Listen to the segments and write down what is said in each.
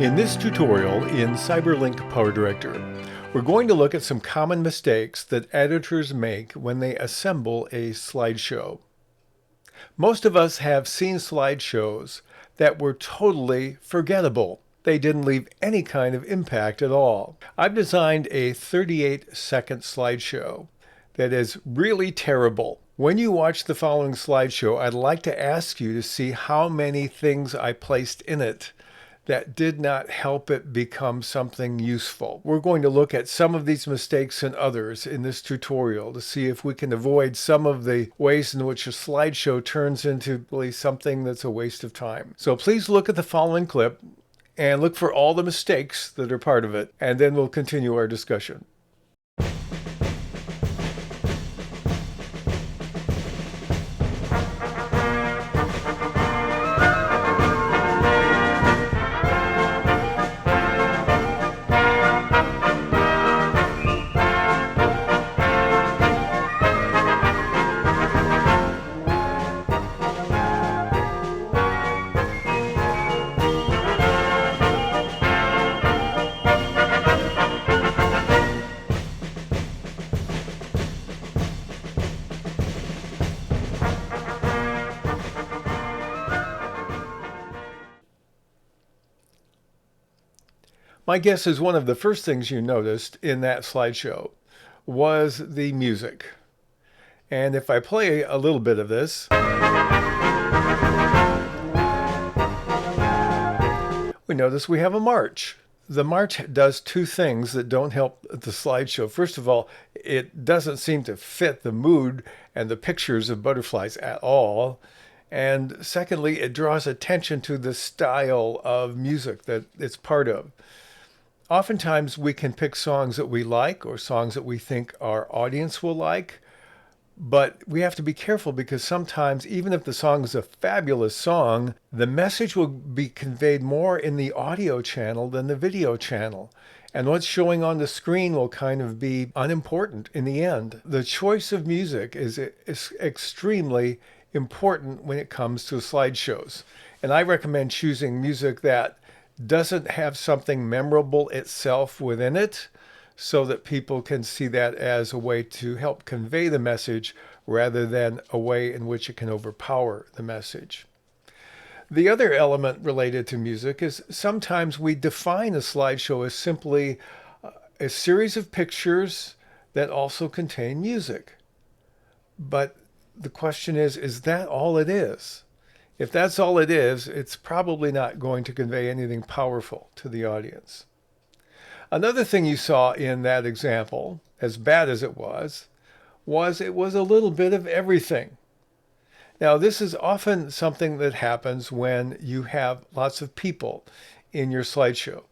In this tutorial in Cyberlink Power Director, we're going to look at some common mistakes that editors make when they assemble a slideshow. Most of us have seen slideshows that were totally forgettable. They didn't leave any kind of impact at all. I've designed a 38-second slideshow that is really terrible. When you watch the following slideshow, I'd like to ask you to see how many things I placed in it that did not help it become something useful. We're going to look at some of these mistakes and others in this tutorial to see if we can avoid some of the ways in which a slideshow turns into really something that's a waste of time. So please look at the following clip and look for all the mistakes that are part of it, and then we'll continue our discussion. My guess is one of the first things you noticed in that slideshow was the music. And if I play a little bit of this, we notice we have a march. The march does two things that don't help the slideshow. First of all, it doesn't seem to fit the mood and the pictures of butterflies at all. And secondly, it draws attention to the style of music that it's part of. Oftentimes we can pick songs that we like or songs that we think our audience will like, but we have to be careful because sometimes even if the song is a fabulous song, the message will be conveyed more in the audio channel than the video channel. And what's showing on the screen will kind of be unimportant in the end. The choice of music is extremely important when it comes to slideshows. And I recommend choosing music that doesn't have something memorable itself within it so that people can see that as a way to help convey the message rather than a way in which it can overpower the message. The other element related to music is sometimes we define a slideshow as simply a series of pictures that also contain music. But the question is that all it is? If that's all it is, it's probably not going to convey anything powerful to the audience. Another thing you saw in that example, as bad as it was a little bit of everything. Now, this is often something that happens when you have lots of people in your slideshow.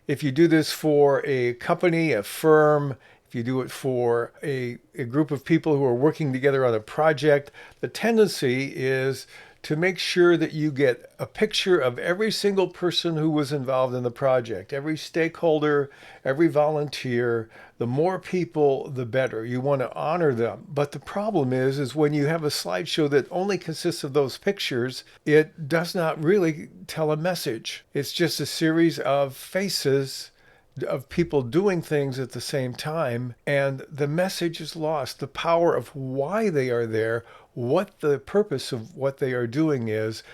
If you do this for a company, a firm, if you do it for a group of people who are working together on a project, the tendency is to make sure that you get a picture of every single person who was involved in the project, every stakeholder, every volunteer. The more people, the better. You want to honor them. But the problem is when you have a slideshow that only consists of those pictures, it does not really tell a message. It's just a series of faces of people doing things at the same time, and the message is lost. The power of why they are there, what the purpose of what they are doing is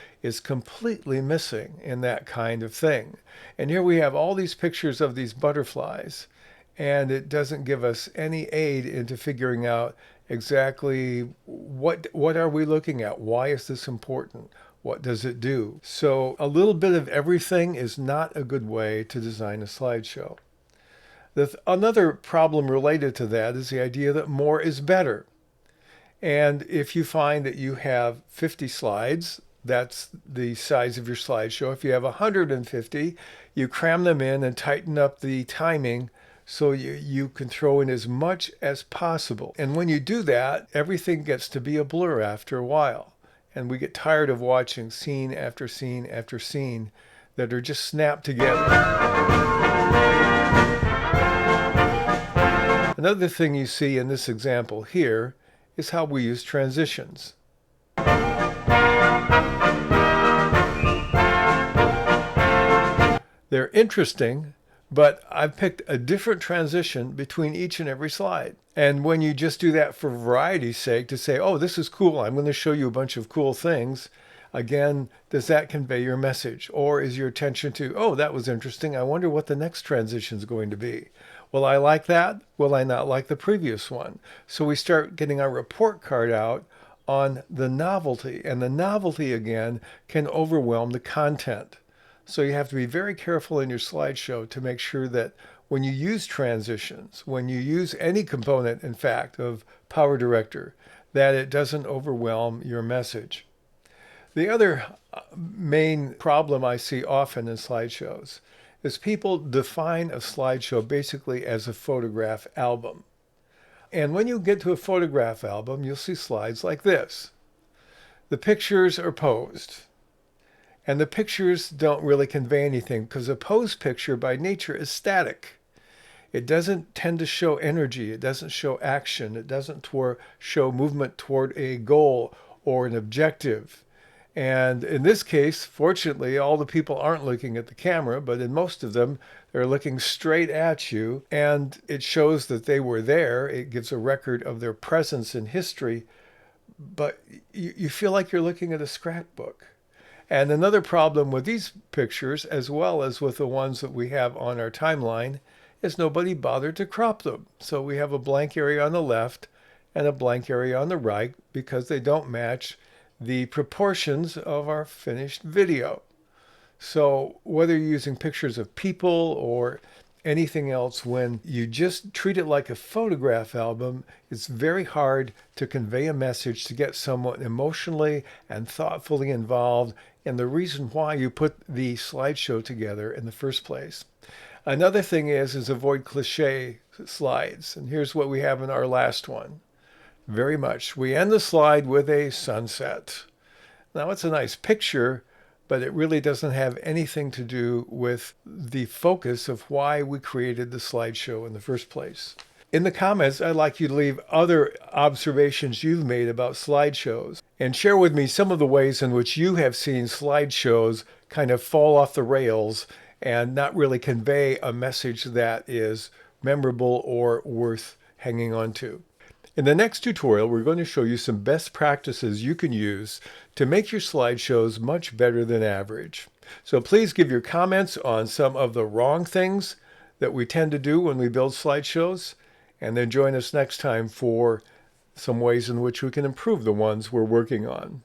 completely missing in that kind of thing. And here we have all these pictures of these butterflies, and it doesn't give us any aid into figuring out exactly what are we looking at? Why is this important? What does it do? So a little bit of everything is not a good way to design a slideshow. Another problem related to that is the idea that more is better. And if you find that you have 50 slides, that's the size of your slideshow. If you have 150, you cram them in and tighten up the timing so you can throw in as much as possible. And when you do that, everything gets to be a blur after a while. And we get tired of watching scene after scene after scene that are just snapped together. Another thing you see in this example here is how we use transitions. They're interesting, but I've picked a different transition between each and every slide. And when you just do that for variety's sake to say, oh, this is cool, I'm going to show you a bunch of cool things, again, does that convey your message? Or is your attention to, oh, that was interesting, I wonder what the next transition is going to be? Will I like that? Will I not like the previous one? So we start getting our report card out on the novelty. And the novelty, again, can overwhelm the content. So you have to be very careful in your slideshow to make sure that when you use transitions, when you use any component, in fact, of PowerDirector, that it doesn't overwhelm your message. The other main problem I see often in slideshows is people define a slideshow basically as a photograph album. And when you get to a photograph album, you'll see slides like this. The pictures are posed. And the pictures don't really convey anything because a posed picture by nature is static. It doesn't tend to show energy. It doesn't show action. It doesn't show movement toward a goal or an objective. And in this case, fortunately, all the people aren't looking at the camera, but in most of them, they're looking straight at you, and it shows that they were there. It gives a record of their presence in history, but you feel like you're looking at a scrapbook. And another problem with these pictures, as well as with the ones that we have on our timeline, is nobody bothered to crop them. So we have a blank area on the left and a blank area on the right because they don't match the proportions of our finished video. So whether you're using pictures of people or anything else, when you just treat it like a photograph album, it's very hard to convey a message, to get someone emotionally and thoughtfully involved in the reason why you put the slideshow together in the first place. Another thing is avoid cliche slides. And here's what we have in our last one. Very much. We end the slide with a sunset. Now, it's a nice picture, but it really doesn't have anything to do with the focus of why we created the slideshow in the first place. In the comments, I'd like you to leave other observations you've made about slideshows and share with me some of the ways in which you have seen slideshows kind of fall off the rails and not really convey a message that is memorable or worth hanging on to. In the next tutorial, we're going to show you some best practices you can use to make your slideshows much better than average. So please give your comments on some of the wrong things that we tend to do when we build slideshows, and then join us next time for some ways in which we can improve the ones we're working on.